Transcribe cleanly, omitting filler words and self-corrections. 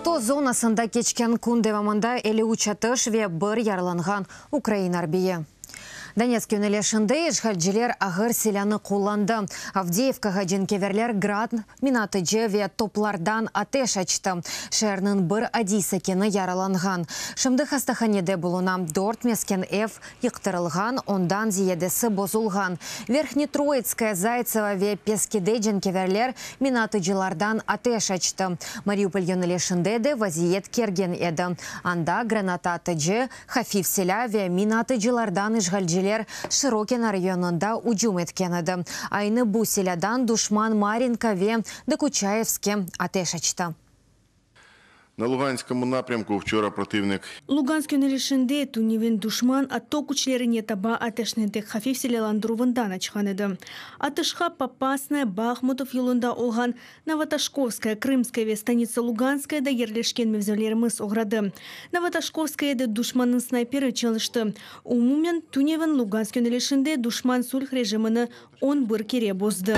АТО зонасында кечкен күн девамында әлі учатыш ве бір ярланған Украина арбие. Донецк юнелешінде ешхалджелер ағыр селяны қоланды. Авдеевкаға женкеверлер град минаты ве топлардан атеш açты. Шәрнің бір адисы кені яраланған. Шымды хастаханеде бұлына дорт мескен эв йықтырылған, ондан зиедесі бозулған. Верхнетроицкая Зайцева ве пескеде женкеверлер минаты жылардан атеш açты. Мариуполь юнелешінде де вазиет керген еді. Анда граната атыжы, хафив селя ве минаты жылардан ешхалджелер Широкин районында уджум еткен еді. Айны бұ селядан душман Маринка ве Докучаевске атеш açты. На Луганському напрямку вчора противник. Луганськ юнелешінде туневен душман АТО күчлеріне таба атешнендік хафив селяландырувындан ачқан еді. Атышқа Попасная, Бахмутов юлында олған Новоташковская, Крымская ве станица Луганская да ерлешкен мевзолеріміз оғрады. Новоташковская де душманның снайпері чалышты. Умумен туневен Луганськ юнелешінде душман сульх режиміні 11 кере бозды.